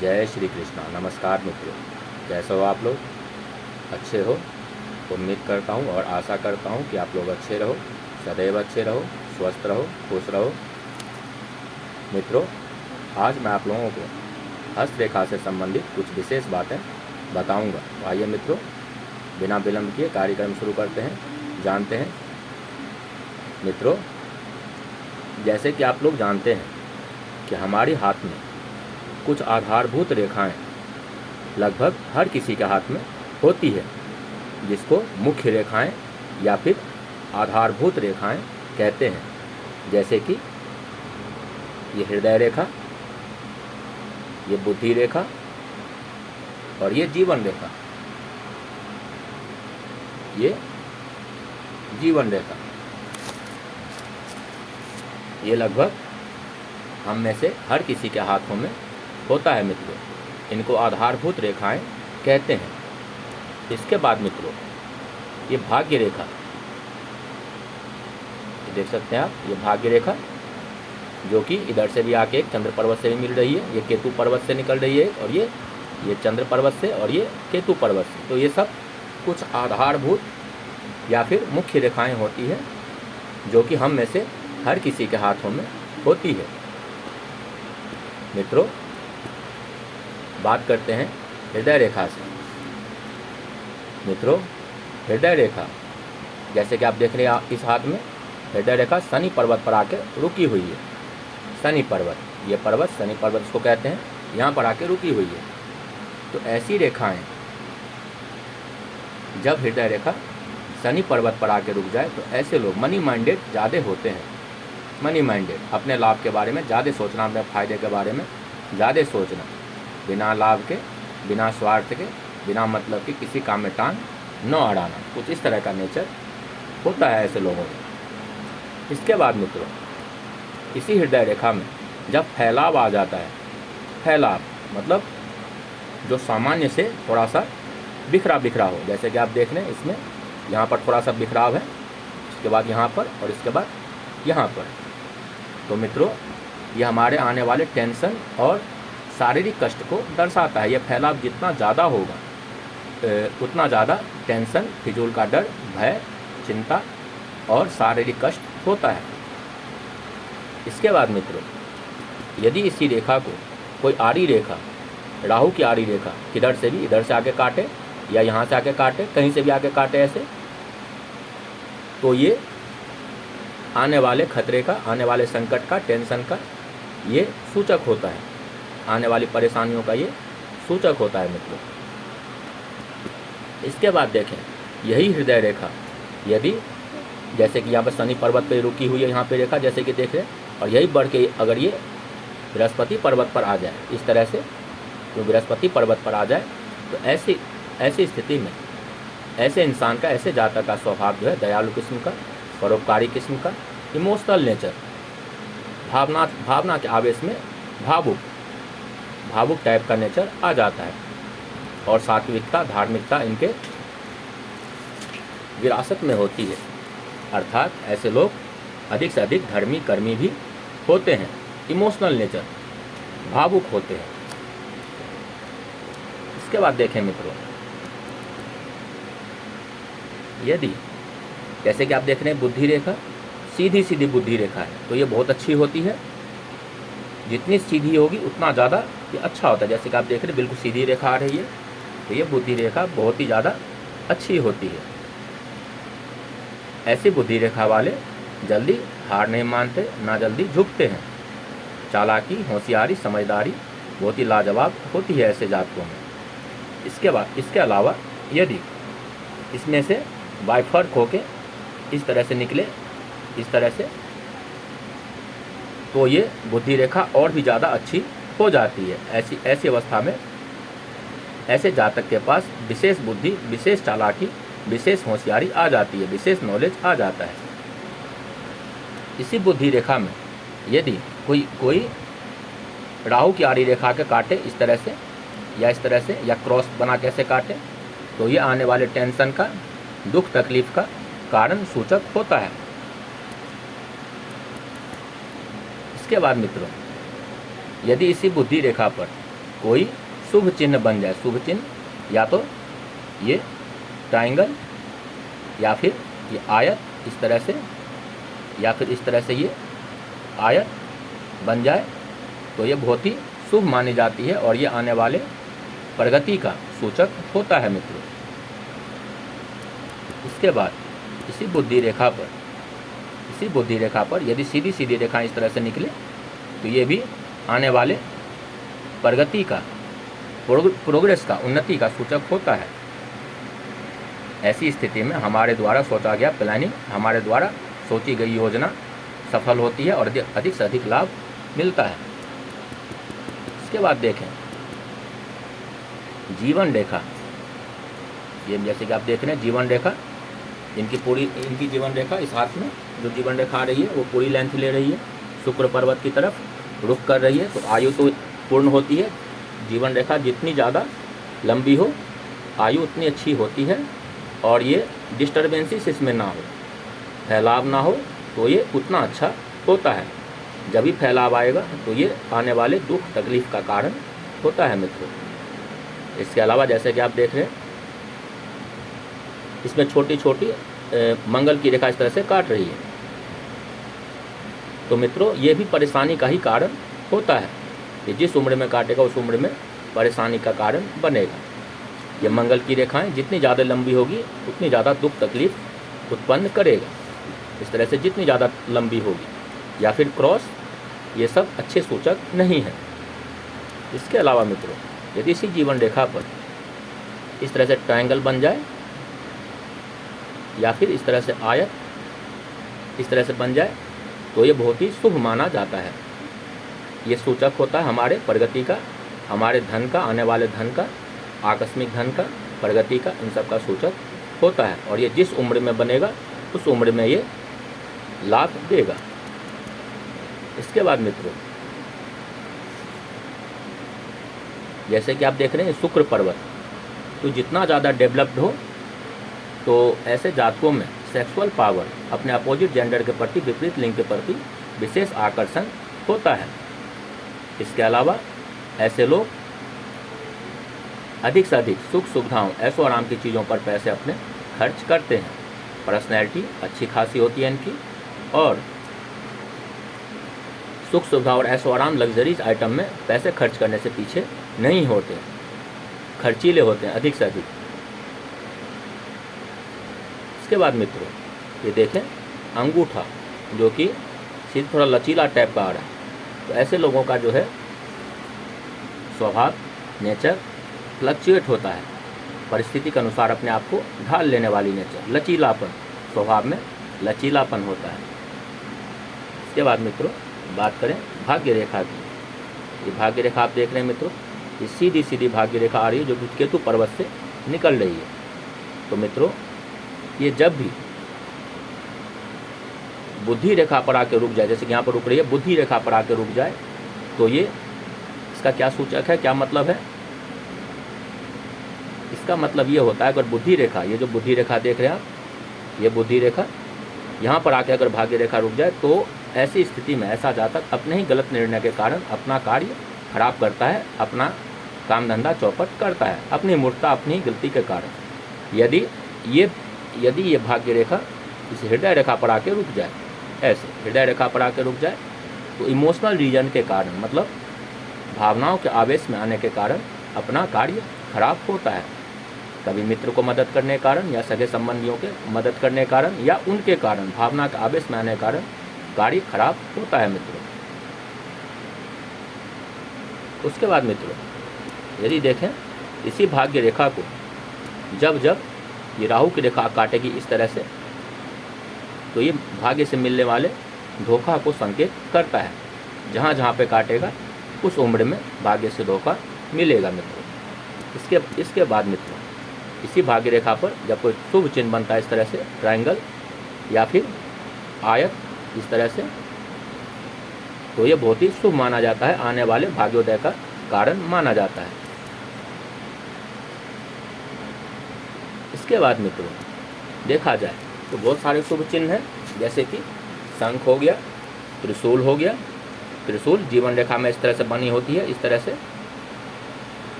जय श्री कृष्णा। नमस्कार मित्रों, कैसे हो आप लोग? अच्छे हो? उम्मीद करता हूँ और आशा करता हूँ कि आप लोग अच्छे रहो, सदैव अच्छे रहो, स्वस्थ रहो, खुश रहो। मित्रों, आज मैं आप लोगों को हस्तरेखा से संबंधित कुछ विशेष बातें बताऊंगा। तो आइए मित्रों, बिना विलंब किए कार्यक्रम शुरू करते हैं, जानते हैं। मित्रों, जैसे कि आप लोग जानते हैं कि हमारे हाथ में कुछ आधारभूत रेखाएं लगभग हर किसी के हाथ में होती है, जिसको मुख्य रेखाएं या फिर आधारभूत रेखाएं कहते हैं। जैसे कि ये हृदय रेखा, ये बुद्धि रेखा और ये जीवन रेखा। ये जीवन रेखा, ये लगभग हम में से हर किसी के हाथों में होता है मित्रों। इनको आधारभूत रेखाएं कहते हैं। इसके बाद मित्रों, ये भाग्य रेखा, ये देख सकते हैं आप, ये भाग्य रेखा जो कि इधर से भी आके एक चंद्र पर्वत से भी मिल रही है, ये केतु पर्वत से निकल रही है, और ये चंद्र पर्वत से और ये केतु पर्वत से। तो ये सब कुछ आधारभूत या फिर मुख्य रेखाएं होती है जो कि हम में से हर किसी के हाथों में होती है। मित्रों, बात करते हैं हृदय रेखा से। मित्रों, हृदय रेखा, जैसे कि आप देख रहे हैं इस हाथ में, हृदय रेखा शनि पर्वत पर आके रुकी हुई है। शनि पर्वत, ये पर्वत शनि पर्वत इसको कहते हैं, यहाँ पर आके रुकी हुई है। तो ऐसी रेखाएं, जब हृदय रेखा शनि पर्वत पर आके रुक जाए तो ऐसे लोग मनी माइंडेड ज़्यादा होते हैं। मनी माइंडेड, अपने लाभ के बारे में ज़्यादा सोचना, अपने फायदे के बारे में ज़्यादा सोचना, बिना लाभ के, बिना स्वार्थ के, बिना मतलब के किसी काम में टांग न अड़ाना, कुछ इस तरह का नेचर होता है ऐसे लोगों में। इसके बाद मित्रों, इसी हृदय रेखा में जब फैलाव आ जाता है, फैलाव मतलब जो सामान्य से थोड़ा सा बिखरा बिखरा हो, जैसे कि आप देख रहे हैं इसमें यहाँ पर थोड़ा सा बिखराव है, इसके बाद यहाँ पर और इसके बाद यहाँ पर। तो मित्रों, ये हमारे आने वाले टेंशन और शारीरिक कष्ट को दर्शाता है। ये फैलाव जितना ज़्यादा होगा उतना ज़्यादा टेंशन, फिजूल का डर, भय, चिंता और शारीरिक कष्ट होता है। इसके बाद मित्रों, यदि इसी रेखा को कोई आड़ी रेखा, राहु की आड़ी रेखा किधर से भी, इधर से आके काटे या यहाँ से आके काटे, कहीं से भी आके काटे ऐसे, तो ये आने वाले खतरे का, आने वाले संकट का, टेंशन का ये सूचक होता है। आने वाली परेशानियों का ये सूचक होता है मित्रों। इसके बाद देखें, यही हृदय रेखा यदि, जैसे कि यहाँ पर शनि पर्वत पे रुकी हुई है यहाँ पे रेखा, जैसे कि देख रहे हैं, और यही बढ़ के अगर ये बृहस्पति पर्वत पर आ जाए इस तरह से, तो बृहस्पति पर्वत पर आ जाए तो ऐसी स्थिति में ऐसे इंसान का, ऐसे जातक का स्वभाव जो है दयालु किस्म का, परोपकारी किस्म का, इमोशनल नेचर, भावना के आवेश में भावुक टाइप का नेचर आ जाता है। और सात्विकता, धार्मिकता इनके विरासत में होती है। अर्थात ऐसे लोग अधिक से अधिक धर्मी, कर्मी भी होते हैं। इमोशनल नेचर, भावुक होते हैं। इसके बाद देखें मित्रों, यदि जैसे कि आप देख रहे हैं बुद्धि रेखा, सीधी सीधी बुद्धि रेखा है, तो ये बहुत अच्छी होती है। जितनी सीधी होगी उतना ज़्यादा ये अच्छा होता है। जैसे कि आप देख रहे हैं बिल्कुल सीधी रेखा आ रही है, तो ये बुद्धि रेखा बहुत ही ज़्यादा अच्छी होती है। ऐसी बुद्धि रेखा वाले जल्दी हार नहीं मानते, ना जल्दी झुकते हैं। चालाकी, होशियारी, समझदारी बहुत ही लाजवाब होती है ऐसे जातकों में। इसके बाद, इसके अलावा यदि इसमें से बाइफर्क होके इस तरह से निकले, इस तरह से, तो ये बुद्धि रेखा और भी ज़्यादा अच्छी हो जाती है। ऐसी अवस्था में ऐसे जातक के पास विशेष बुद्धि, विशेष चालाकी, विशेष होशियारी आ जाती है, विशेष नॉलेज आ जाता है। इसी बुद्धि रेखा में यदि कोई राहु की आड़ी रेखा के काटे इस तरह से या इस तरह से, या क्रॉस बना कैसे काटे, तो ये आने वाले टेंशन का, दुख तकलीफ का कारण सूचक होता है। इसके बाद मित्रों, यदि इसी बुद्धि रेखा पर कोई शुभ चिन्ह बन जाए। शुभ चिन्ह या तो ये ट्रायंगल या फिर ये आयत इस तरह से, या फिर इस तरह से ये आयत बन जाए तो ये बहुत ही शुभ मानी जाती है और ये आने वाले प्रगति का सूचक होता है मित्रों। इसके बाद इसी बुद्धि रेखा पर यदि सीधी सीधी रेखा इस तरह से निकले तो ये भी आने वाले प्रगति का, प्रोग्रेस का, उन्नति का सूचक होता है। ऐसी स्थिति में हमारे द्वारा सोचा गया प्लानिंग, हमारे द्वारा सोची गई योजना सफल होती है और अधिक से अधिक लाभ मिलता है। इसके बाद देखें जीवन रेखा। ये जैसे कि आप देख रहे हैं जीवन रेखा, इनकी जीवन रेखा, इस हाथ में जो जीवन रेखा आ रही है वो पूरी लेंथ ले रही है, शुक्र पर्वत की तरफ रुख कर रही है। तो आयु तो पूर्ण होती है। जीवन रेखा जितनी ज़्यादा लंबी हो आयु उतनी अच्छी होती है और ये डिस्टर्बेंसेस इसमें ना हो, फैलाव ना हो, तो ये उतना अच्छा होता है। जब भी फैलाव आएगा तो ये आने वाले दुख तकलीफ का कारण होता है मित्रों। इसके अलावा जैसे कि आप देख रहे हैं इसमें छोटी छोटी मंगल की रेखा इस तरह से काट रही है। तो मित्रों ये भी परेशानी का ही कारण होता है कि जिस उम्र में काटेगा उस उम्र में परेशानी का कारण बनेगा। ये मंगल की रेखाएं जितनी ज़्यादा लंबी होगी उतनी ज़्यादा दुख तकलीफ उत्पन्न करेगा। इस तरह से जितनी ज़्यादा लंबी होगी या फिर क्रॉस, ये सब अच्छे सूचक नहीं है। इसके अलावा मित्रों यदि इसी जीवन रेखा पर इस तरह से ट्रायंगल बन जाए या फिर इस तरह से आयत इस तरह से बन जाए तो ये बहुत ही शुभ माना जाता है। ये सूचक होता है हमारे प्रगति का, हमारे धन का, आने वाले धन का, आकस्मिक धन का, प्रगति का, इन सब का सूचक होता है। और ये जिस उम्र में बनेगा उस उम्र में ये लाभ देगा। इसके बाद मित्रों जैसे कि आप देख रहे हैं शुक्र पर्वत, तो जितना ज़्यादा डेवलप्ड हो तो ऐसे जातकों में सेक्सुअल पावर, अपने अपोजिट जेंडर के प्रति, विपरीत लिंग के प्रति विशेष आकर्षण होता है। इसके अलावा ऐसे लोग अधिक से अधिक सुख सुविधाओं, ऐशो आराम की चीज़ों पर पैसे अपने खर्च करते हैं। पर्सनैलिटी अच्छी खासी होती है इनकी और सुख सुविधा और ऐशो आराम, लग्जरीज आइटम में पैसे खर्च करने से पीछे नहीं होते, खर्चीले होते हैं अधिक से अधिक। इसके बाद मित्रों ये देखें अंगूठा जो कि सीधा थोड़ा लचीला टाइप का आ रहा है, तो ऐसे लोगों का जो है स्वभाव, नेचर फ्लक्चुएट होता है, परिस्थिति के अनुसार अपने आप को ढाल लेने वाली नेचर, लचीलापन, स्वभाव में लचीलापन होता है। इसके बाद मित्रों बात करें भाग्य रेखा की। ये भाग्य रेखा आप देख रहे हैं मित्रों, ये सीधी सीधी भाग्य रेखा आ रही है जो कि केतु पर्वत से निकल रही है। तो मित्रों ये जब भी बुद्धि रेखा पर आके रुक जाए, जैसे कि यहाँ पर रुक रही है, बुद्धि रेखा पर आके रुक जाए तो ये इसका क्या सूचक है, क्या मतलब है? इसका मतलब ये होता है अगर बुद्धि रेखा, ये जो बुद्धि रेखा देख रहे हैं आप, ये बुद्धि रेखा यहाँ पर आके अगर भाग्य रेखा रुक जाए तो ऐसी स्थिति में ऐसा जातक अपने ही गलत निर्णय के कारण अपना कार्य खराब करता है, अपना काम धंधा चौपट करता है, अपनी मूर्खता, अपनी ही गलती के कारण। यदि ये भाग्य रेखा इस हृदय रेखा पर आके रुक जाए, ऐसे हृदय रेखा पर आके रुक जाए तो इमोशनल रीजन के कारण, मतलब भावनाओं के आवेश में आने के कारण अपना कार्य खराब होता है। कभी मित्र को मदद करने के कारण या सगे संबंधियों के मदद करने के कारण या उनके कारण, भावना के आवेश में आने के कारण कार्य खराब होता है मित्रों। उसके बाद मित्रों यदि देखें इसी भाग्य रेखा को जब जब ये राहु की रेखा काटेगी इस तरह से, तो ये भाग्य से मिलने वाले धोखा को संकेत करता है। जहाँ जहाँ पे काटेगा उस उम्र में भाग्य से धोखा मिलेगा मित्रों। इसके बाद मित्रों इसी भाग्य रेखा पर जब कोई शुभ चिन्ह बनता है इस तरह से, ट्रायंगल या फिर आयत इस तरह से, तो ये बहुत ही शुभ माना जाता है, आने वाले भाग्योदय का कारण माना जाता है। इसके बाद मित्रों देखा जाए तो बहुत सारे शुभ चिन्ह हैं, जैसे कि शंख हो गया, त्रिशूल हो गया। त्रिशूल जीवन रेखा में इस तरह से बनी होती है, इस तरह से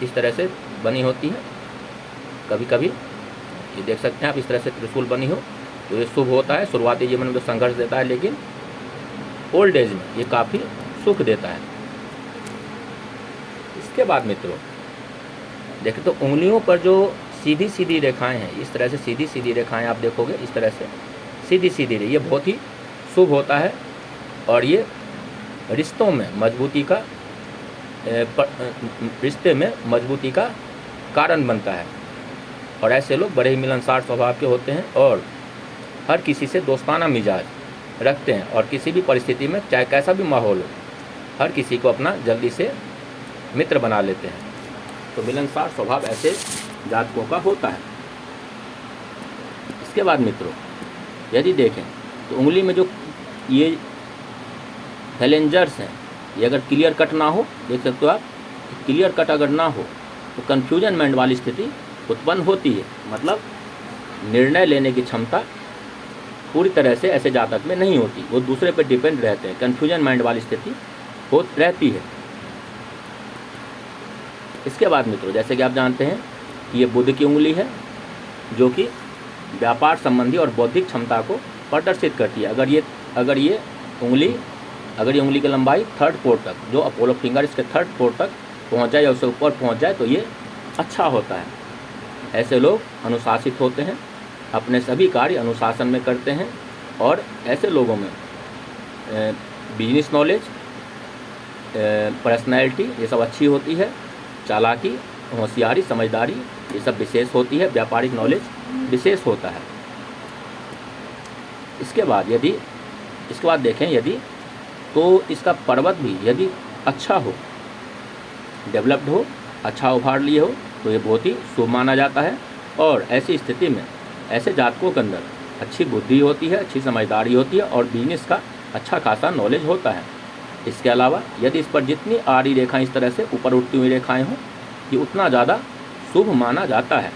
इस तरह से बनी होती है। कभी कभी ये देख सकते हैं आप, इस तरह से त्रिशूल बनी हो तो ये शुभ होता है। शुरुआती जीवन में तो संघर्ष देता है, लेकिन ओल्ड एज में ये काफ़ी सुख देता है। इसके बाद मित्रों देखें तो उंगलियों पर जो सीधी सीधी रेखाएं हैं, इस तरह से सीधी सीधी रेखाएं आप देखोगे, इस तरह से सीधी सीधी ये बहुत ही शुभ होता है और ये रिश्तों में मजबूती का रिश्ते में मजबूती का कारण बनता है। और ऐसे लोग बड़े ही मिलनसार स्वभाव के होते हैं और हर किसी से दोस्ताना मिजाज रखते हैं और किसी भी परिस्थिति में चाहे कैसा भी माहौल हो, हर किसी को अपना जल्दी से मित्र बना लेते हैं। तो मिलनसार स्वभाव ऐसे जातकों का होता है। इसके बाद मित्रों यदि देखें तो उंगली में जो ये फेलेंजर्स हैं, ये अगर क्लियर कट ना हो, देख सकते हो आप, क्लियर कट अगर ना हो तो कन्फ्यूजन माइंड वाली स्थिति उत्पन्न होती है। मतलब निर्णय लेने की क्षमता पूरी तरह से ऐसे जातक में नहीं होती, वो दूसरे पर डिपेंड रहते हैं। कन्फ्यूजन माइंड वाली स्थिति हो रहती है। इसके बाद मित्रों जैसे कि आप जानते हैं कि ये बुध की उंगली है जो कि व्यापार संबंधी और बौद्धिक क्षमता को प्रदर्शित करती है। अगर ये उंगली की लंबाई थर्ड पोर्ट तक, जो अपोलो फिंगर इसके थर्ड पोर्ट तक पहुंच जाए या उससे ऊपर पहुंच जाए तो ये अच्छा होता है। ऐसे लोग अनुशासित होते हैं, अपने सभी कार्य अनुशासन में करते हैं और ऐसे लोगों में बिजनेस नॉलेज, पर्सनैलिटी ये सब अच्छी होती है। चालाकी, होशियारी, समझदारी ये सब विशेष होती है। व्यापारिक नॉलेज विशेष होता है। इसके बाद देखें यदि तो इसका पर्वत भी यदि अच्छा हो, डेवलप्ड हो, अच्छा उभार लिए हो तो ये बहुत ही शुभ माना जाता है। और ऐसी स्थिति में ऐसे जातकों के अंदर अच्छी बुद्धि होती है, अच्छी समझदारी होती है और बिजनेस का अच्छा खासा नॉलेज होता है। इसके अलावा यदि इस पर जितनी आड़ी रेखाएं इस तरह से ऊपर उठती हुई रेखाएं हों, ये उतना ज़्यादा शुभ माना जाता है।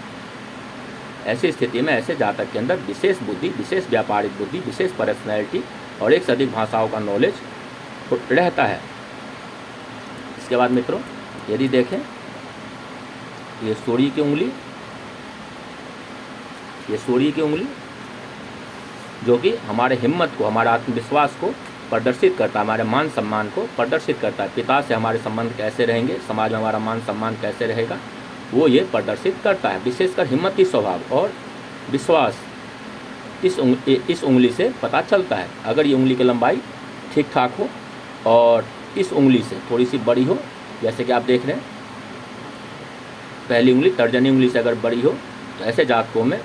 ऐसी स्थिति में ऐसे जातक के अंदर विशेष बुद्धि, विशेष व्यापारिक बुद्धि, विशेष पर्सनैलिटी और एक से अधिक भाषाओं का नॉलेज रहता है। इसके बाद मित्रों यदि देखें ये सूर्य की उंगली जो कि हमारे हिम्मत को, हमारे आत्मविश्वास को प्रदर्शित करता है, हमारे मान सम्मान को प्रदर्शित करता है। पिता से हमारे संबंध कैसे रहेंगे, समाज में हमारा मान सम्मान कैसे रहेगा, वो ये प्रदर्शित करता है। विशेषकर हिम्मती स्वभाव और विश्वास इस उंगली से पता चलता है। अगर ये उंगली की लंबाई ठीक ठाक हो और इस उंगली से थोड़ी सी बड़ी हो, जैसे कि आप देख रहे हैं पहली उंगली तर्जनी उंगली से अगर बड़ी हो, तो ऐसे जातकों में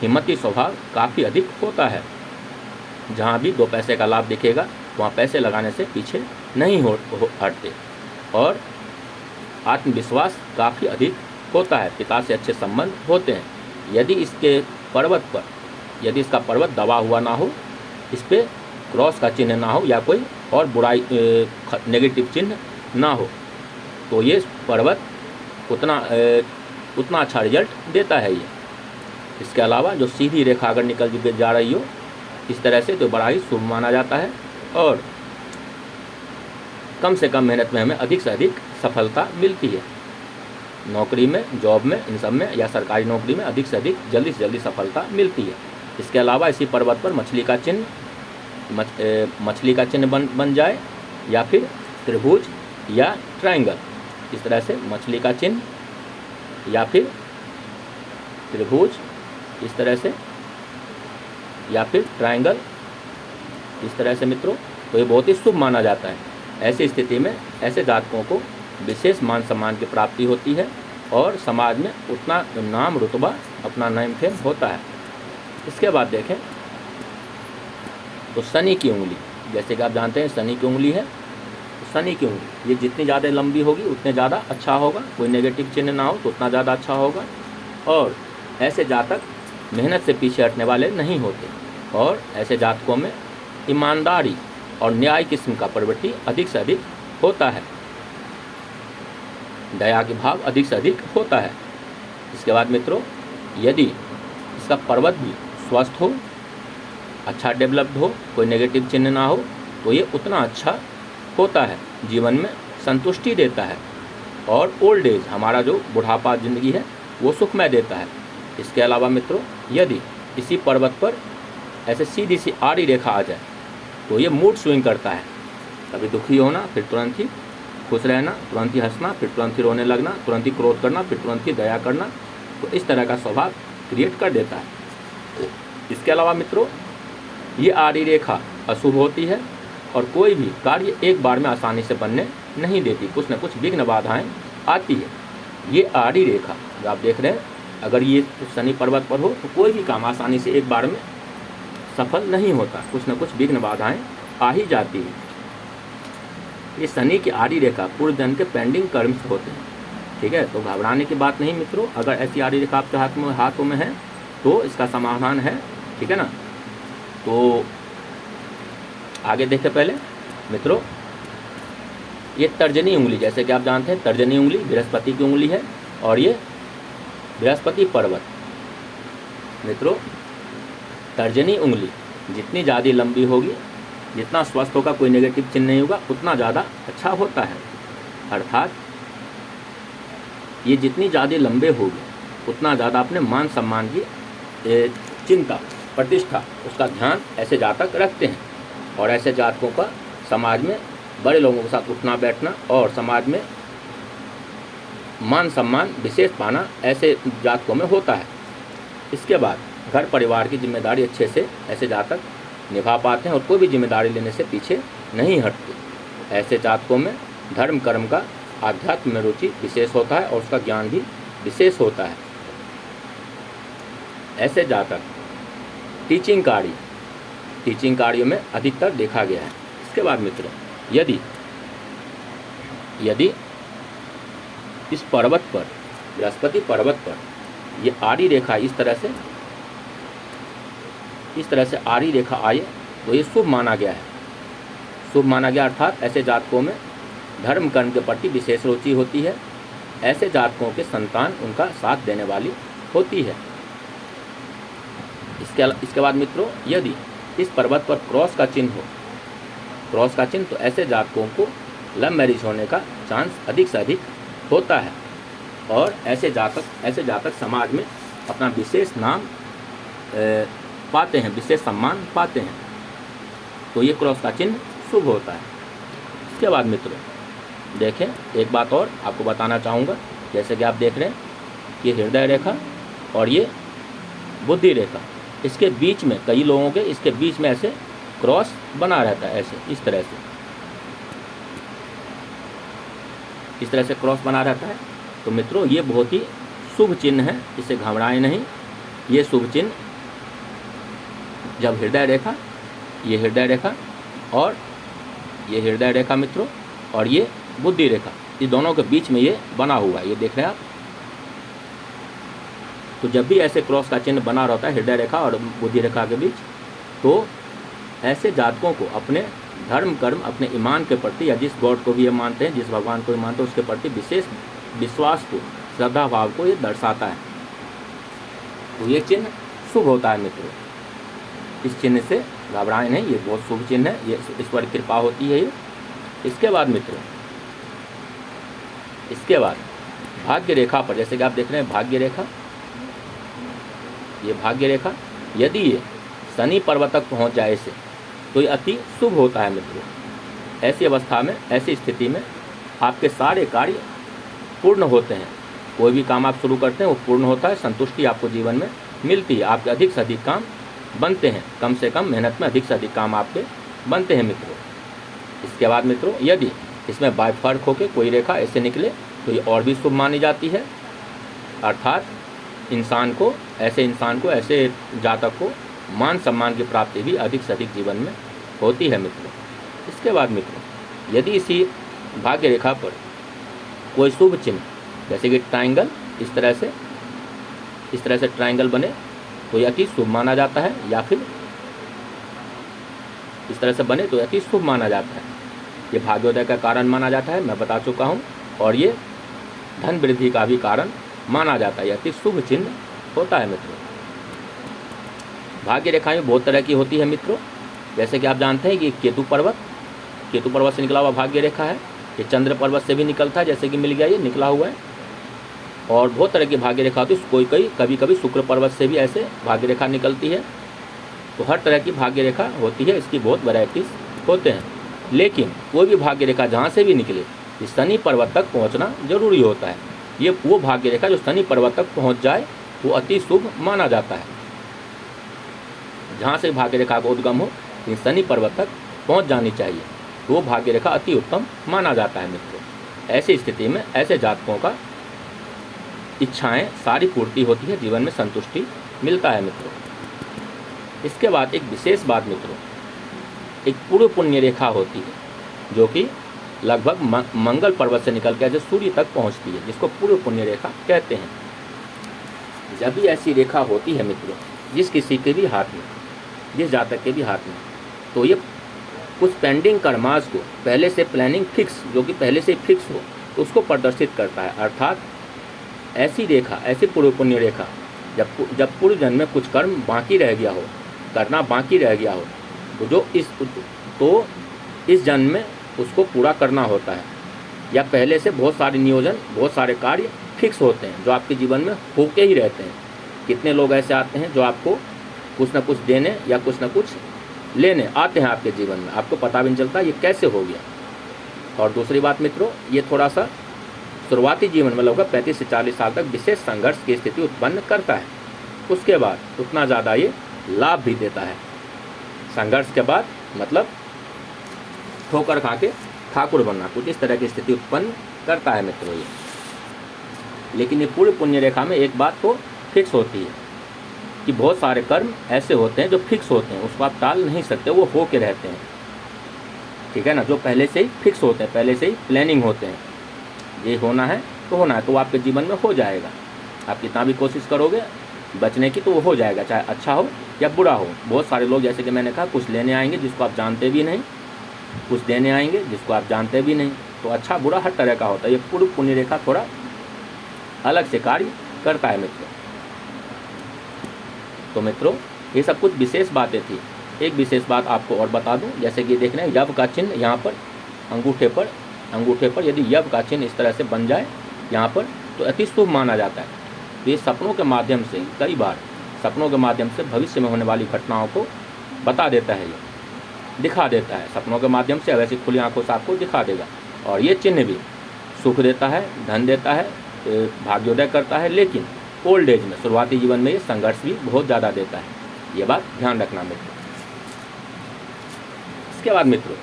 हिम्मती स्वभाव काफ़ी अधिक होता है। जहाँ भी दो पैसे का लाभ दिखेगा वहाँ पैसे लगाने से पीछे नहीं हटते और आत्मविश्वास काफ़ी अधिक होता है। पिता से अच्छे संबंध होते हैं। यदि इसका पर्वत दबा हुआ ना हो, इस पर क्रॉस का चिन्ह ना हो या कोई और बुराई नेगेटिव चिन्ह ना हो, तो ये पर्वत उतना अच्छा रिजल्ट देता है ये। इसके अलावा जो सीधी रेखा अगर निकल जा रही हो इस तरह से, तो बड़ा ही शुभ माना जाता है और कम से कम मेहनत में हमें अधिक से अधिक सफलता मिलती है। नौकरी में, जॉब में, इन सब में या सरकारी नौकरी में अधिक से अधिक जल्दी से जल्दी सफलता मिलती है। इसके अलावा इसी पर्वत पर मछली का चिन्ह बन जाए या फिर त्रिभुज या ट्रायंगल, इस तरह से मछली का चिन्ह या फिर त्रिभुज इस तरह से या फिर ट्रायंगल इस तरह से मित्रों, तो ये बहुत ही शुभ माना जाता है। ऐसी स्थिति में ऐसे जातकों को विशेष मान सम्मान की प्राप्ति होती है और समाज में उतना नाम रुतबा, अपना नेम फेम होता है। इसके बाद देखें तो शनि की उंगली, जैसे कि आप जानते हैं शनि की उंगली है, तो शनि की उंगली ये जितनी ज़्यादा लंबी होगी उतने ज़्यादा अच्छा होगा। कोई नेगेटिव चिन्ह ना हो तो उतना ज़्यादा अच्छा होगा। और ऐसे जातक मेहनत से पीछे हटने वाले नहीं होते और ऐसे जातकों में ईमानदारी और न्याय किस्म का प्रवृत्ति अधिक से अधिक होता है। दया के भाव अधिक से अधिक होता है। इसके बाद मित्रों यदि इसका पर्वत भी स्वस्थ हो, अच्छा डेवलप्ड हो, कोई नेगेटिव चिन्ह ना हो, तो ये उतना अच्छा होता है, जीवन में संतुष्टि देता है। और ओल्ड एज, हमारा जो बुढ़ापा ज़िंदगी है वो सुखमय देता है। इसके अलावा मित्रों, यदि इसी पर्वत पर ऐसे सीधी सी आड़ी रेखा आ जाए तो ये मूड स्विंग करता है। कभी दुखी होना, फिर तुरंत ही खुश रहना, तुरंत ही हंसना, फिर तुरंत ही रोने लगना, तुरंत ही क्रोध करना, फिर तुरंत ही दया करना, तो इस तरह का स्वभाव क्रिएट कर देता है। इसके अलावा मित्रों, ये आड़ी रेखा अशुभ होती है और कोई भी कार्य एक बार में आसानी से बनने नहीं देती, कुछ न कुछ विघ्न बाधाएँ आती है। ये आड़ी रेखा जो आप देख रहे हैं, अगर ये शनि पर्वत पर हो तो कोई भी काम आसानी से एक बार में सफल नहीं होता, कुछ न कुछ विघ्न बाधाएँ आ ही जाती है। ये शनि की आड़ी रेखा पूर्व जन्म के पेंडिंग कर्म्स होते हैं। ठीक है, तो घबराने की बात नहीं मित्रों। अगर ऐसी आड़ी रेखा आपके हाथों में है तो इसका समाधान है। ठीक है ना, तो आगे देखें पहले मित्रों, ये तर्जनी उंगली, जैसे कि आप जानते हैं तर्जनी उंगली बृहस्पति की उंगली है और ये बृहस्पति पर्वत। मित्रों, तर्जनी उंगली जितनी ज़्यादा लंबी होगी, जितना स्वस्थ होगा, कोई नेगेटिव चिन्ह नहीं होगा, उतना ज़्यादा अच्छा होता है। अर्थात ये जितनी ज़्यादा लंबे होगी उतना ज़्यादा अपने मान सम्मान की चिंता, प्रतिष्ठा, उसका ध्यान ऐसे जातक रखते हैं। और ऐसे जातकों का समाज में बड़े लोगों के साथ उठना बैठना और समाज में मान सम्मान विशेष पाना ऐसे जातकों में होता है। इसके बाद घर परिवार की जिम्मेदारी अच्छे से ऐसे जातक निभा पाते हैं और कोई भी जिम्मेदारी लेने से पीछे नहीं हटते। ऐसे जातकों में धर्म कर्म का, आध्यात्म में रुचि विशेष होता है और उसका ज्ञान भी विशेष होता है। ऐसे जातक टीचिंग कार्यों में अधिकतर देखा गया है। इसके बाद मित्रों, यदि इस पर्वत पर, बृहस्पति पर्वत पर ये आड़ी रेखा इस तरह से आड़ी रेखा आए तो ये शुभ माना गया है। शुभ माना गया अर्थात ऐसे जातकों में धर्म कर्म के प्रति विशेष रुचि होती है। ऐसे जातकों के संतान उनका साथ देने वाली होती है। इसके बाद मित्रों, यदि इस पर्वत पर क्रॉस का चिन्ह तो ऐसे जातकों को लव मैरिज होने का चांस अधिक से अधिक होता है और ऐसे जातक समाज में अपना विशेष नाम पाते हैं, विशेष सम्मान पाते हैं। तो ये क्रॉस का चिन्ह शुभ होता है। इसके बाद मित्रों देखें, एक बात और आपको बताना चाहूँगा, जैसे कि आप देख रहे हैं ये हृदय रेखा और ये बुद्धि रेखा, इसके बीच में कई लोगों के इसके बीच में ऐसे क्रॉस बना रहता है, ऐसे इस तरह से क्रॉस बना रहता है। तो मित्रों ये बहुत ही शुभ चिन्ह है, इसे घबराएं नहीं। ये शुभ चिन्ह जब हृदय रेखा, ये हृदय रेखा और ये हृदय रेखा मित्रों और ये बुद्धि रेखा, इस दोनों के बीच में ये बना हुआ है, ये देख रहे हैं आप। तो जब भी ऐसे क्रॉस का चिन्ह बना रहता है हृदय रेखा और बुद्धि रेखा के बीच, तो ऐसे जातकों को अपने धर्म कर्म, अपने ईमान के प्रति या जिस गॉड को भी ये मानते हैं, जिस भगवान को भी मानते हैं, उसके प्रति विशेष विश्वास को, श्रद्धा भाव को ये दर्शाता है। तो ये चिन्ह शुभ होता है मित्रों। इस चिन्ह से घबराएं नहीं, ये बहुत शुभ चिन्ह है, ये ईश्वर की कृपा होती है ये। इसके बाद मित्रों, इसके बाद भाग्य रेखा पर, जैसे कि आप देख रहे हैं भाग्य रेखा, ये भाग्य रेखा यदि ये शनि पर्वत तक पहुँच जाए इसे, तो ये अति शुभ होता है मित्रों। ऐसी अवस्था में, ऐसी स्थिति में आपके सारे कार्य पूर्ण होते हैं। कोई भी काम आप शुरू करते हैं वो पूर्ण होता है, संतुष्टि आपको जीवन में मिलती है, आपके अधिक से अधिक काम बनते हैं, कम से कम मेहनत में अधिक से अधिक काम आपके बनते हैं मित्रों। इसके बाद मित्रों, यदि इसमें बाय फर्क होकर कोई रेखा ऐसे निकले तो ये और भी शुभ मानी जाती है। अर्थात ऐसे जातक को मान सम्मान की प्राप्ति भी अधिक से अधिक जीवन में होती है मित्रों। इसके बाद मित्रों, यदि इसी भाग्य रेखा पर कोई शुभ चिन्ह, जैसे कि ट्रायंगल, इस तरह से ट्रायंगल बने तो यह अति शुभ माना जाता है, या फिर इस तरह से बने तो अति शुभ माना जाता है। ये भाग्योदय का कारण माना जाता है, मैं बता चुका हूँ, और ये धन वृद्धि का भी कारण माना जाता है। यह अति शुभ चिन्ह होता है मित्रों। भाग्य रेखाएं बहुत तरह की होती है मित्रों, जैसे कि आप जानते हैं कि केतु पर्वत से निकला हुआ भाग्य रेखा है, ये चंद्र पर्वत से भी निकलता है, जैसे कि मिल गया, ये निकला हुआ है। और बहुत तरह की भाग्य रेखा होती है, कभी कभी शुक्र पर्वत से भी ऐसे भाग्य रेखा निकलती है। तो हर तरह की भाग्य रेखा होती है, इसकी बहुत वैरायटीज होते हैं। लेकिन कोई भी भाग्य रेखा जहाँ से भी निकले, इस शनि पर्वत तक पहुँचना जरूरी होता है। ये वो भाग्य रेखा जो शनि पर्वत तक पहुँच जाए वो अति शुभ माना जाता है। जहाँ से भाग्य रेखा का उद्गम हो, इस शनि पर्वत तक पहुँच जानी चाहिए, तो वो भाग्य रेखा अति उत्तम माना जाता है मित्रों। ऐसी स्थिति में ऐसे जातकों का इच्छाएं सारी पूर्ति होती है, जीवन में संतुष्टि मिलता है मित्रों। इसके बाद एक विशेष बात मित्रों, एक पूर्व पुण्य रेखा होती है जो कि लगभग मंगल पर्वत से निकल के जो सूर्य तक पहुंचती है, जिसको पूर्व पुण्य रेखा कहते हैं। जब भी ऐसी रेखा होती है मित्रों, जिस किसी के भी हाथ में, जिस जातक के भी हाथ में, तो ये कुछ पेंडिंग कर्मास को पहले से प्लानिंग फिक्स, जो कि पहले से फिक्स हो, तो उसको प्रदर्शित करता है। अर्थात ऐसी रेखा, ऐसी पूर्व पुण्य रेखा जब पूर्व जन्म में कुछ कर्म बाकी रह गया हो, करना बाकी रह गया हो, तो इस जन्म में उसको पूरा करना होता है। या पहले से बहुत सारे नियोजन, बहुत सारे कार्य फिक्स होते हैं जो आपके जीवन में होके ही रहते हैं। कितने लोग ऐसे आते हैं जो आपको कुछ ना कुछ देने या कुछ ना कुछ लेने आते हैं आपके जीवन में, आपको पता भी नहीं चलता ये कैसे हो गया। और दूसरी बात मित्रों, ये थोड़ा सा शुरुआती जीवन में लगभग 35 से 40 साल तक विशेष संघर्ष की स्थिति उत्पन्न करता है। उसके बाद उतना ज़्यादा ये लाभ भी देता है। संघर्ष के बाद मतलब ठोकर खा के ठाकुर बनना, कुछ इस तरह की स्थिति उत्पन्न करता है मित्रों ये। लेकिन ये पूरी पुण्य रेखा में एक बात तो फिक्स होती है कि बहुत सारे कर्म ऐसे होते हैं जो फिक्स होते हैं, उसको आप टाल नहीं सकते, वो हो के रहते हैं, ठीक है ना। जो पहले से ही फिक्स होते हैं, पहले से ही प्लानिंग होते हैं, ये होना है तो होना है, तो वो आपके जीवन में हो जाएगा। आप कितना भी कोशिश करोगे बचने की तो वो हो जाएगा, चाहे अच्छा हो या बुरा हो। बहुत सारे लोग, जैसे कि मैंने कहा, कुछ लेने आएंगे जिसको आप जानते भी नहीं, कुछ देने आएंगे जिसको आप जानते भी नहीं। तो अच्छा बुरा हर तरह का होता है। ये पूर्व पुण्य रेखा थोड़ा अलग से कार्य करता है मित्रों। तो मित्रों ये सब कुछ विशेष बातें थी। एक विशेष बात आपको और बता दूं, जैसे कि देख रहे हैं यव का चिन्ह यहाँ पर अंगूठे पर यदि यव का चिन्ह इस तरह से बन जाए यहाँ पर, तो अति शुभ माना जाता है। तो ये सपनों के माध्यम से, कई बार सपनों के माध्यम से भविष्य में होने वाली घटनाओं को बता देता है, ये दिखा देता है सपनों के माध्यम से। वैसे खुली आंखों से आपको दिखा देगा। और ये चिन्ह भी सुख देता है, धन देता है, भाग्योदय करता है। लेकिन ओल्ड एज में, शुरुआती जीवन में ये संघर्ष भी बहुत ज़्यादा देता है। ये बात ध्यान रखना मित्रों। इसके बाद मित्रों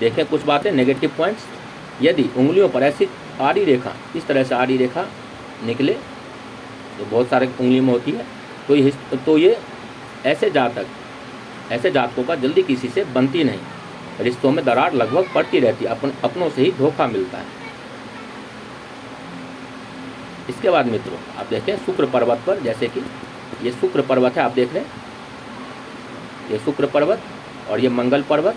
देखें कुछ बातें, नेगेटिव पॉइंट्स। यदि उंगलियों पर ऐसी आड़ी रेखा, इस तरह से आड़ी रेखा निकले, तो बहुत सारे उंगली में होती है, तो ये ऐसे जातकों का जल्दी किसी से बनती नहीं, रिश्तों में दरार लगभग पड़ती रहती है, अपनों से ही धोखा मिलता है। इसके बाद मित्रों आप देखें शुक्र पर्वत पर, जैसे कि ये शुक्र पर्वत है, आप देख रहे हैं ये शुक्र पर्वत और ये मंगल पर्वत।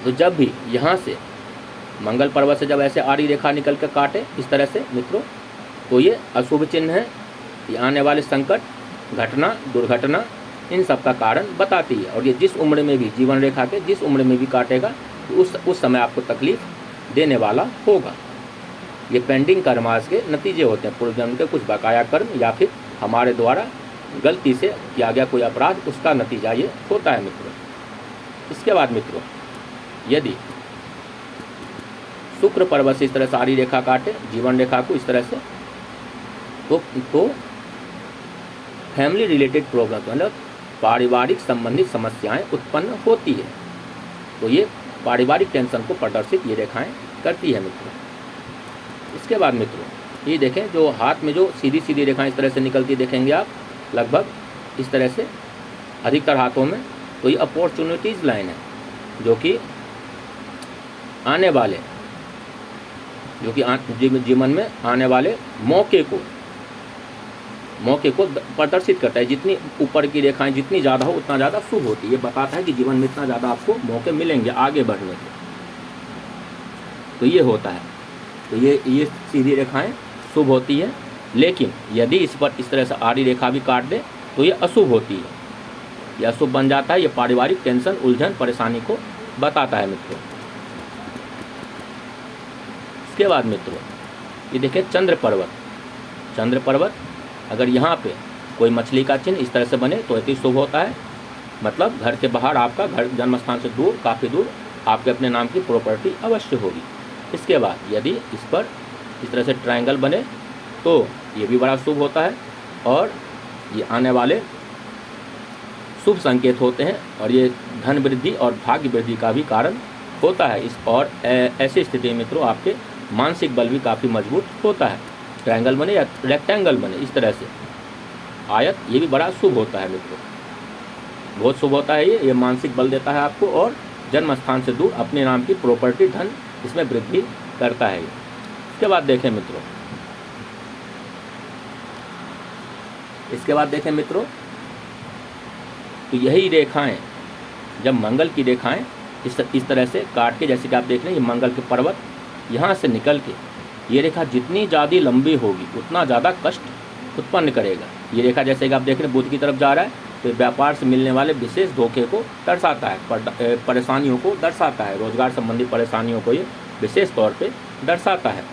तो जब भी यहाँ से मंगल पर्वत से जब ऐसे आड़ी रेखा निकल कर काटे इस तरह से मित्रों, तो ये अशुभ चिन्ह है। ये आने वाले संकट, घटना, दुर्घटना, इन सब का कारण बताती है। और ये जिस उम्र में भी, जीवन रेखा के जिस उम्र में भी काटेगा, तो उस समय आपको तकलीफ देने वाला होगा। ये पेंडिंग कर्मास के नतीजे होते हैं, पूर्व जन्म के कुछ बकाया कर्म या फिर हमारे द्वारा गलती से किया गया कोई अपराध, उसका नतीजा ये होता है मित्रों। इसके बाद मित्रों यदि शुक्र पर्वत से इस तरह से आड़ी रेखा काटे जीवन रेखा को इस तरह से, तो फैमिली रिलेटेड प्रॉब्लम, मतलब पारिवारिक संबंधित समस्याएं उत्पन्न होती है। तो ये पारिवारिक टेंशन को प्रदर्शित ये रेखाएं करती है मित्रों। इसके बाद मित्रों ये देखें, जो हाथ में जो सीधी सीधी रेखाएं इस तरह से निकलती देखेंगे आप, लगभग इस तरह से अधिकतर हाथों में, तो ये अपॉर्चुनिटीज़ लाइन है, जो कि आने वाले, जो कि जीवन में आने वाले मौके को प्रदर्शित करता है। जितनी ऊपर की रेखाएं जितनी ज़्यादा हो उतना ज़्यादा शुभ होती है। ये बताता है कि जीवन में इतना ज़्यादा आपको मौके मिलेंगे आगे बढ़ने के। तो ये होता है। तो ये सीधी रेखाएं शुभ होती है। लेकिन यदि इस पर इस तरह से आड़ी रेखा भी काट दे तो ये अशुभ होती है, ये अशुभ बन जाता है। ये पारिवारिक टेंशन, उलझन, परेशानी को बताता है मित्रों। इसके बाद मित्रों ये देखिए चंद्र पर्वत। चंद्र पर्वत अगर यहाँ पे कोई मछली का चिन्ह इस तरह से बने तो अति शुभ होता है। मतलब घर के बाहर, आपका घर जन्म स्थान से दूर, काफ़ी दूर आपके अपने नाम की प्रॉपर्टी अवश्य होगी। इसके बाद यदि इस पर इस तरह से ट्रायंगल बने तो ये भी बड़ा शुभ होता है और ये आने वाले शुभ संकेत होते हैं और ये धन वृद्धि और भाग्य वृद्धि का भी कारण होता है। इस और ऐसी स्थिति में मित्रों आपके मानसिक बल भी काफ़ी मजबूत होता है। ट्रायंगल बने या रेक्टेंगल बने इस तरह से आयत, ये भी बड़ा शुभ होता है मित्रों, बहुत शुभ होता है। ये मानसिक बल देता है आपको और जन्म स्थान से दूर अपने नाम की प्रॉपर्टी, धन इसमें वृद्धि करता है। इसके बाद देखें मित्रों, तो यही रेखाएं जब मंगल की रेखाएं इस तरह से काट के, जैसे कि आप देख रहे हैं ये मंगल के पर्वत यहाँ से निकल के, ये रेखा जितनी ज़्यादा लंबी होगी उतना ज़्यादा कष्ट उत्पन्न करेगा। ये रेखा जैसे कि आप देख रहे हैं बुध की तरफ जा रहा है तो व्यापार से मिलने वाले विशेष धोखे को दर्शाता है, परेशानियों को दर्शाता है, रोजगार संबंधी परेशानियों को ये विशेष तौर पे दर्शाता है।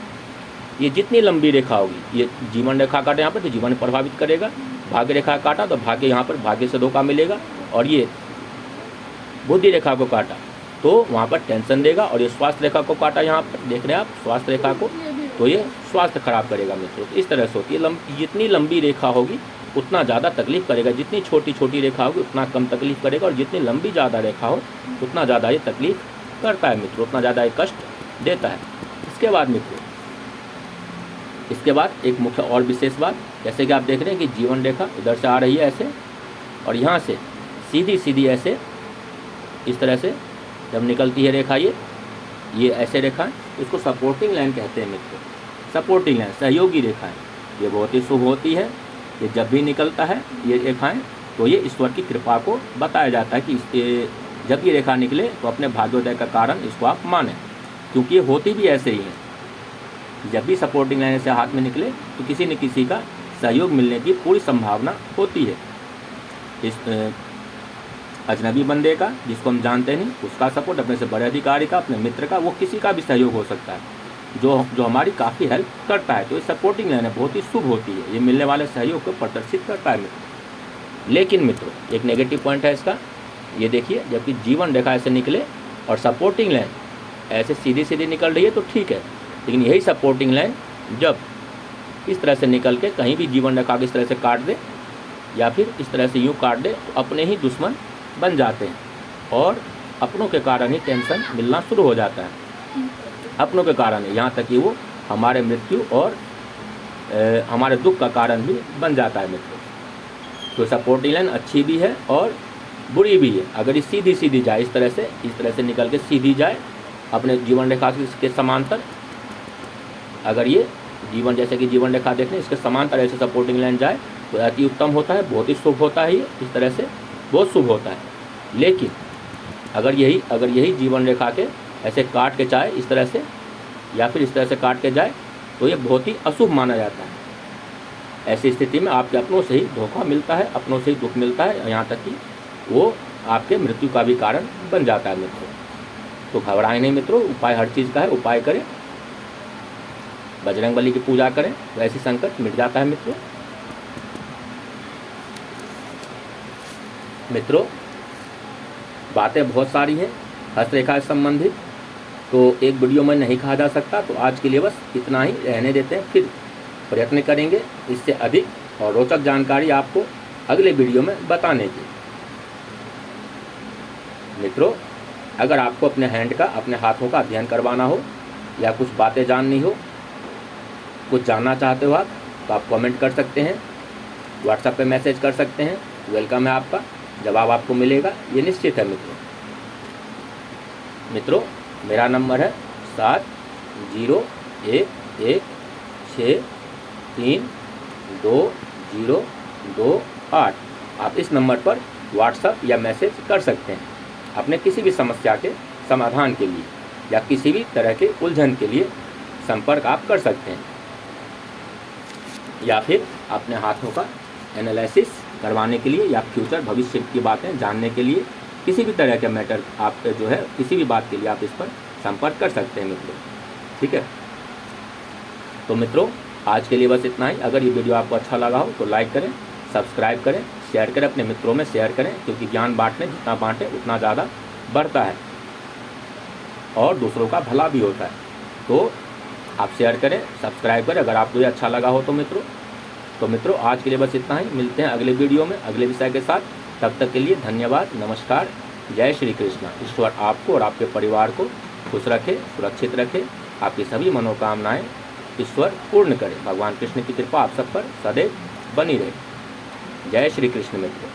ये जितनी लंबी रेखा होगी, ये जीवन रेखा काटा यहाँ पर तो जीवन प्रभावित करेगा, भाग्य रेखा काटा तो भाग्य यहाँ पर भाग्य से धोखा मिलेगा, और ये बुद्धि रेखा को काटा तो वहाँ पर टेंशन देगा, और ये स्वास्थ्य रेखा को काटा यहाँ पर देख रहे हैं आप स्वास्थ्य रेखा को, तो ये स्वास्थ्य खराब करेगा मित्रों। तो इस तरह से होती है, जितनी लंबी रेखा होगी उतना ज़्यादा तकलीफ करेगा, जितनी छोटी छोटी रेखा होगी उतना कम तकलीफ करेगा, और जितनी लंबी ज़्यादा रेखा हो उतना ज़्यादा ये तकलीफ करता है मित्रों, उतना ज़्यादा ये कष्ट देता है। इसके बाद मित्रों, इसके बाद एक मुख्य और विशेष बात, जैसे कि आप देख रहे हैं कि जीवन रेखा इधर से आ रही है ऐसे, और यहाँ से सीधी सीधी ऐसे इस तरह से जब निकलती है रेखा, ये ऐसे रेखा है, इसको सपोर्टिंग लाइन कहते हैं मित्रों। सपोर्टिंग लाइन, सहयोगी रेखाएं, ये बहुत ही शुभ होती है। ये जब भी निकलता है ये रेखाएं तो ये ईश्वर की कृपा को बताया जाता है कि जब ये रेखा निकले तो अपने भाग्योदय का कारण इसको आप मानें, क्योंकि ये होती भी ऐसे ही है। जब भी सपोर्टिंग लाइन से हाथ में निकले तो किसी न किसी का सहयोग मिलने की पूरी संभावना होती है। इस अजनबी बंदे का, जिसको हम जानते नहीं, उसका सपोर्ट, अपने से बड़े अधिकारी का, अपने मित्र का, वो किसी का भी सहयोग हो सकता है जो हमारी काफ़ी हेल्प करता है। तो ये सपोर्टिंग लाइन बहुत ही शुभ होती है, ये मिलने वाले सहयोग को प्रदर्शित करता है मित्रों। लेकिन मित्रों एक नेगेटिव पॉइंट है इसका, ये देखिए जबकि जीवन रेखा ऐसे निकले और सपोर्टिंग लाइन ऐसे सीधी सीधी निकल रही है तो ठीक है, लेकिन यही सपोर्टिंग लाइन जब इस तरह से निकल के कहीं भी जीवन रेखा को इस तरह से काट दे या फिर इस तरह से यूँ काट दे तो अपने ही दुश्मन बन जाते हैं, और अपनों के कारण ही टेंशन मिलना शुरू हो जाता है। अपनों के कारण ही, यहाँ तक कि वो हमारे मृत्यु और हमारे दुख का कारण भी बन जाता है मित्रों। तो सपोर्टिंग लाइन अच्छी भी है और बुरी भी है। अगर ये सीधी सीधी जाए इस तरह से निकल के सीधी जाए अपने जीवन रेखा के समांतर, अगर ये जीवन जैसे कि जीवन रेखा देख लें इसके समांतर ऐसे सपोर्टिंग लाइन जाए तो अति उत्तम होता है, बहुत ही शुभ होता है। ये इस तरह से बहुत शुभ होता है। लेकिन अगर यही जीवन रेखा के ऐसे काट के जाए इस तरह से या फिर इस तरह से काट के जाए तो ये बहुत ही अशुभ माना जाता है। ऐसी स्थिति में आपके अपनों से ही धोखा मिलता है, अपनों से ही दुख मिलता है, यहाँ तक कि वो आपके मृत्यु का भी कारण बन जाता है मित्रों। तो घबराएं नहीं मित्रों, उपाय हर चीज़ का है, उपाय करें, बजरंगबली की पूजा करें तो ऐसी संकट मिट जाता है मित्रों। मित्रों बातें बहुत सारी हैं हस्तरेखा से संबंधित, तो एक वीडियो में नहीं कहा जा सकता, तो आज के लिए बस इतना ही रहने देते हैं। फिर प्रयत्न करेंगे इससे अधिक और रोचक जानकारी आपको अगले वीडियो में बताने की। मित्रों अगर आपको अपने हैंड का, अपने हाथों का अध्ययन करवाना हो या कुछ बातें जाननी हो, कुछ जानना चाहते हो आप, तो आप कमेंट कर सकते हैं, व्हाट्सएप पे मैसेज कर सकते हैं। वेलकम है आपका, जवाब आपको मिलेगा, ये निश्चित है मित्रों। मेरा नंबर है 7011632028। आप इस नंबर पर व्हाट्सएप या मैसेज कर सकते हैं अपने किसी भी समस्या के समाधान के लिए या किसी भी तरह के उलझन के लिए संपर्क आप कर सकते हैं, या फिर अपने हाथों का एनालिसिस करवाने के लिए या फ्यूचर भविष्य की बातें जानने के लिए किसी भी तरह के मैटर आप जो है किसी भी बात के लिए आप इस पर संपर्क कर सकते हैं मित्रों। ठीक है, तो मित्रों आज के लिए बस इतना ही। अगर ये वीडियो आपको अच्छा लगा हो तो लाइक करें, सब्सक्राइब करें, शेयर करें, अपने मित्रों में शेयर करें, क्योंकि ज्ञान बांटने जितना बांटे उतना ज़्यादा बढ़ता है और दूसरों का भला भी होता है। तो आप शेयर करें, सब्सक्राइब करें अगर आपको ये अच्छा लगा हो तो मित्रों आज के लिए बस इतना ही। मिलते हैं अगले वीडियो में अगले विषय के साथ। तब तक के लिए धन्यवाद, नमस्कार, जय श्री कृष्ण। ईश्वर आपको और आपके परिवार को खुश रखे, सुरक्षित रखे, आपकी सभी मनोकामनाएं ईश्वर पूर्ण करे। भगवान कृष्ण की कृपा आप सब पर सदैव बनी रहे। जय श्री कृष्ण मित्रों।